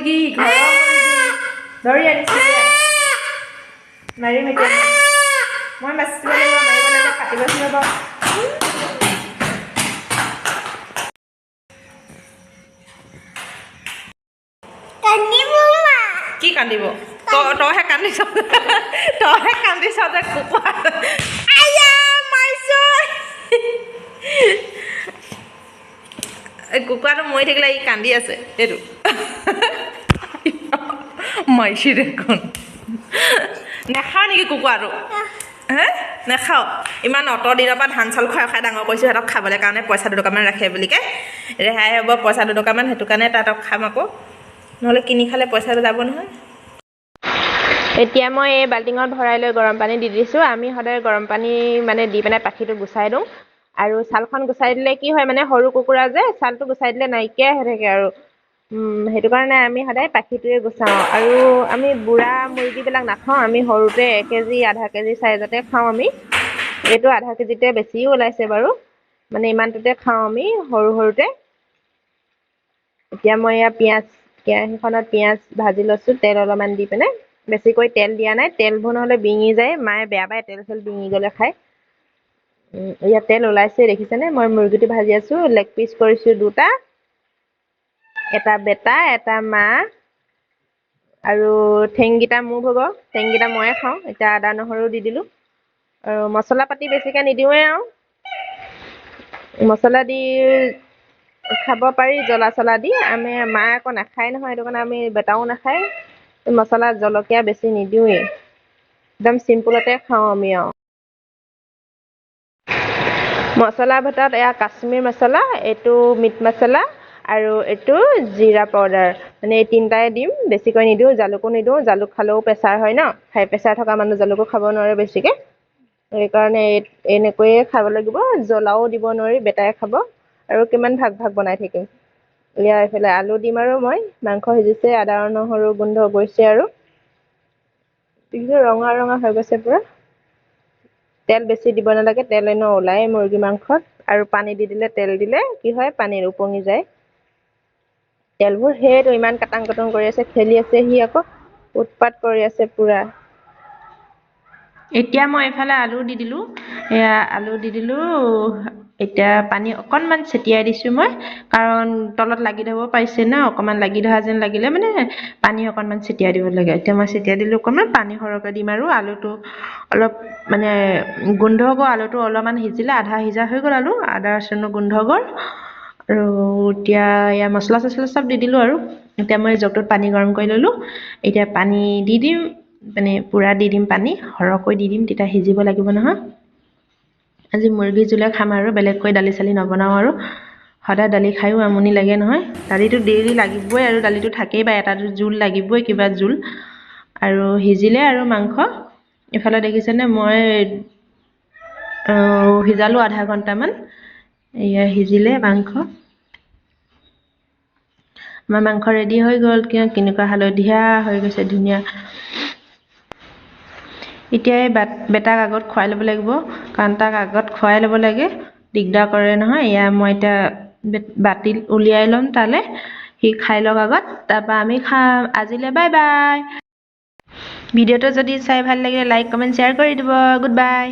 মুৰ্গী ঘৰৰ মুৰ্গী ধৰি আনিছোঁ মাৰিম এতিয়া মই বাচিব লাগিব মাৰিব লাগিব কাটিব লাগিব কি কান্দিব তইহে কান্দিছ যে কুকুৰা কুকুৰাটো মৰি থাকিলে ই কান্দি আছে এইটো মাইছি দেখোন নেখাওঁ নেকি কুকুৰাটো হে নেখাওঁ ইমান অতৰ দিনৰ পৰা ধান চাউল খুৱাই খাই ডাঙৰ কৰিছোঁ সিহঁতক খাবলৈ কাৰণে পইচা 2 টকামান ৰাখে বুলিকে ৰেহাই হ'ব পইচা 2 টকামান সেইটো কাৰণে তাহাঁতক খাম আকৌ নহ'লে কিনি খালে পইচাটো যাব নহয় এতিয়া মই এই বাল্টিঙত ভৰাই লৈ গৰম পানী দি দিছোঁ আমি সদায় গৰম পানী মানে দি পেলাই পাখিটো গুচাই দিওঁ আৰু ছালখন গুচাই দিলে কি হয় মানে সৰু কুকুৰা যে ছালটো গুচাই দিলে নাইকিয়াই হৈ থাকে আৰু সেইটো কাৰণে আমি সদায় পাখিটোৱে গুচাওঁ আৰু আমি বুঢ়া মুৰ্গীবিলাক নাখাওঁ আমি সৰুতে 1 কেজি আধা কেজি চাইজতে খাওঁ আমি এইটো আধা কেজিতে বেছিও ওলাইছে বাৰু মানে ইমানটোতে খাওঁ আমি সৰুতে এতিয়া মই এয়া কেৰাহীখনত পিঁয়াজ ভাজি লৈছোঁ তেল অলপমান দি পিনে বেছিকৈ তেল দিয়া নাই তেলবোৰ নহ'লে বিঙি যায় মায়ে বেয়া পায় তেল বিঙি গ'লে খায় ইয়াত তেল ওলাইছে দেখিছেনে মই মুৰ্গীটো ভাজি আছোঁ লেগ পিচ কৰিছোঁ 2টা এটা বেটা এটা মা আৰু ঠেংকেইটা মোৰ হ'ব ঠেংকেইটা ময়ে খাওঁ এতিয়া আদা নহৰু দি দিলোঁ আৰু মছলা পাতি বেছিকৈ নিদিওঁৱে আৰু মছলা দি খাব পাৰি জ্বলা চলা দি আমি মায়ে আকৌ নাখায় নহয় সেইটো কাৰণে আমি বেটাও নাখায় মছলা জলকীয়া বেছি নিদিওঁৱেই একদম চিম্পুলতে খাওঁ আমি আৰু মছলাৰ ভিতৰত এয়া কাশ্মীৰ মছলা এইটো মিট মছলা আৰু এইটো জিৰা পাউডাৰ মানে এই 3টাই দিম বেছিকৈ নিদিওঁ জালুকো নিদিওঁ জালুক খালেও প্ৰেছাৰ হয় ন হাই প্ৰেছাৰ থকা মানুহ জালুকো খাব নোৱাৰে বেছিকৈ সেইকাৰণে এনেকৈয়ে খাব লাগিব জ্বলাও দিব নোৱাৰি বেটাই খাব আৰু কিমান ভাগ বনাই থাকিম এয়া এইফালে আলু দিম আৰু মই মাংস সিজিছে আদা নহৰু গোন্ধ গৈছে আৰু ৰঙা হৈ গৈছে পুৰা তেল বেছি দিব নালাগে তেল এনেও ওলায় মুৰ্গী মাংসত আৰু পানী দি দিলে তেল দিলে কি হয় পানীৰ উপঙি যায় তেলবোৰ সেইটো ইমান কাটাং কুটুং কৰি আছে খেলি আছে সি আকৌ উৎপাত কৰি আছে পুৰা এতিয়া মই এইফালে আলু দি দিলোঁ এয়া আলু দি দিলোঁ এতিয়া পানী অকণমান ছটিয়াই দিছোঁ মই কাৰণ তলত লাগি ধৰিব পাৰিছে ন অকণমান লাগি ধৰা যেন লাগিলে মানে পানী অকণমান ছটিয়াই দিব লাগে এতিয়া মই ছটিয়াই দিলোঁ অকণমান পানী সৰহকৈ দিম আৰু আলুটো অলপ মানে গোন্ধ গ'ল আলুটো অলপমান সিজিলে আধা সিজা হৈ গ'ল আলু আদা ৰচুনৰ গোন্ধ গ'ল আৰু এতিয়া এয়া মছলা চছলা চব দি দিলোঁ আৰু এতিয়া মই জগটোত পানী গৰম কৰি ল'লোঁ এতিয়া পানী দি দিম মানে পূৰা দি দিম পানী সৰহকৈ দি দিম তেতিয়া সিজিব লাগিব নহয় আজি মুৰ্গী জোলে খাম আৰু বেলেগকৈ দালি চালি নবনাওঁ আৰু সদায় দালি খায়ো আমনি লাগে নহয় দালিটো ডেইলি লাগিবই আৰু দালিটো থাকেই বা এটা জোল লাগিবই কিবা জোল আৰু সিজিলে আৰু মাংস ইফালে দেখিছেনে মই সিজালোঁ আধা ঘণ্টামান এয়া সিজিলে মাংস আমাৰ মাংস ৰেডি হৈ গ'ল কেনেকুৱা হালধীয়া হৈ গৈছে ধুনীয়া এতিয়া এই বেটাক আগত খুৱাই ল'ব লাগিব কাৰণ তাক আগত খুৱাই ল'ব লাগে দিগদাৰ কৰে নহয় এয়া মই এতিয়া বাতি উলিয়াই ল'ম তালৈ সি খাই লওক আগত তাৰপৰা আমি খাম আজিলৈ বাই বাই ভিডিঅ'টো যদি চাই ভাল লাগিলে লাইক কমেণ্ট শ্বেয়াৰ কৰি দিব গুড বাই